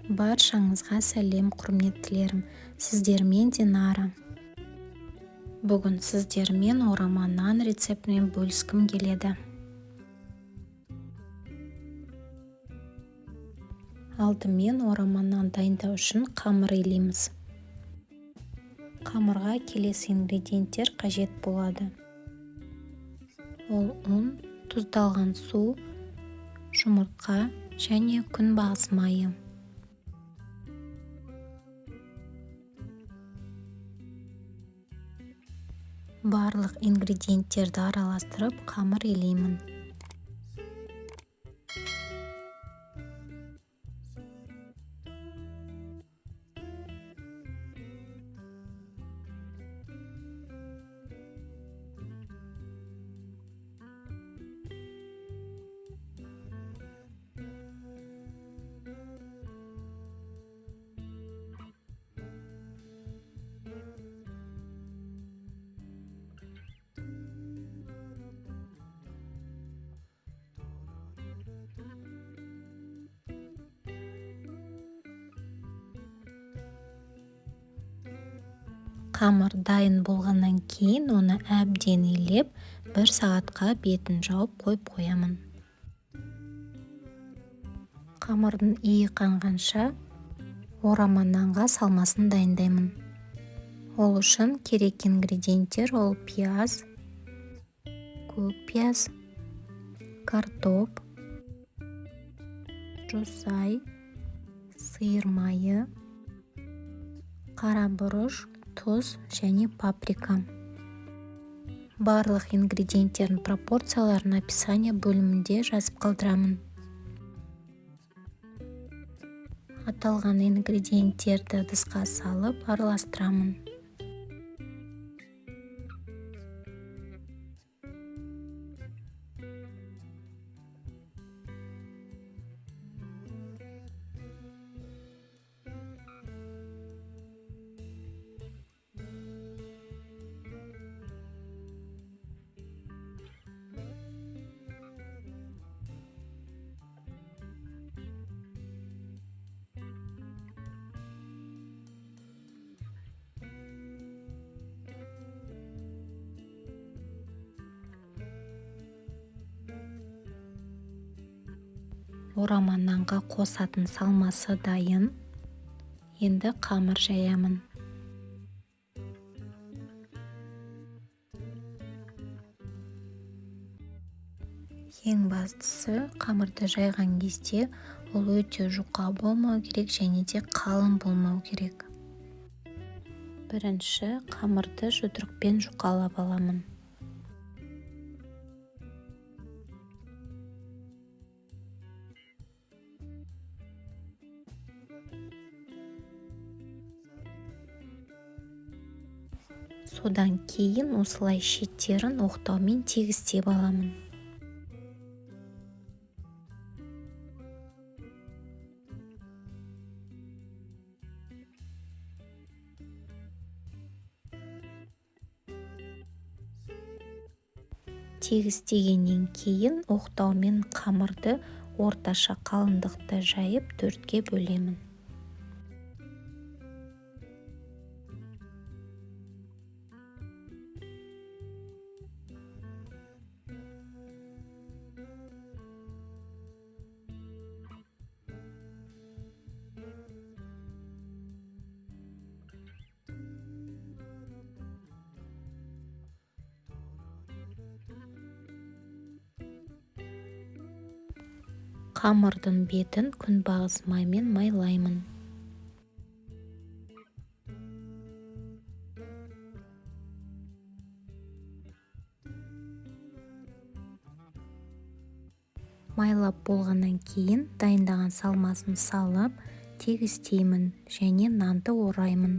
Баршаңызға сәлем, құрметтілерім. Сіздермен Динара. Бүгін сіздермен орама нан рецептімен бөліскім келеді. Алдымен орама нан дайындау үшін қамыр илейміз. Қамырға келесі ингредиенттер қажет болады. Ол ұн, тұздалған су, жұмыртқа және күнбағыс майы. Барлық ингредиенттерді араластырып, қамыр илеймін. Қамыр дайын болғаннан кейін оны әбден илеп, 1 сағатқа бетін жауып қойып қоямын. Қамырдың иі қанғанша орама нанға салмасын дайындаймын. Ол үшін керек ингредиенттер ол пияз, көк пияз, картоп, жусай, сиыр майы, қара бұрыш, тұз және паприка. Барлық ингредиенттердің пропорцияларын описание бөлімінде жазып қалдырамын. Аталған ингредиенттерді ыдысқа салып араластырамын. Орама нанға қосатын салмасы дайын. Енді қамыр жаямын. Ең бастысы, қамырды жайған кезде ол өте жұқа болмау керек және де қалың болмау керек. Бірінші қамырды жұдырықпен жұқалап аламын. Содан кейін осылай шеттерін оқтаумен тегістеп аламын. Тегістегеннен кейін оқтаумен қамырды орташа қалыңдықта жайып 4-ке бөлемін. Қамырдың бетін күнбағыс маймен майлаймын. Майлап болғаннан кейін дайындаған салмасын салып, тегістеймін және нанды ораймын.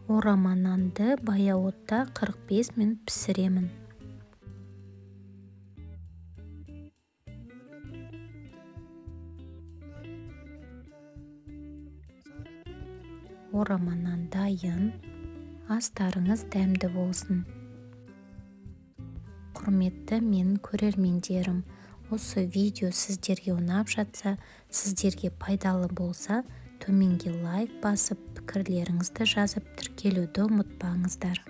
Орама нанды баяу отта 45 минут пісіремін. Орама нан дайын. Астарыңыз дәмді болсын. Құрметті менің көрермендерім, осы видео сіздерге ұнап жатса, сіздерге пайдалы болса, төменге лайк басып, пікірлеріңізді жазып тіркелуді ұмытпаңыздар.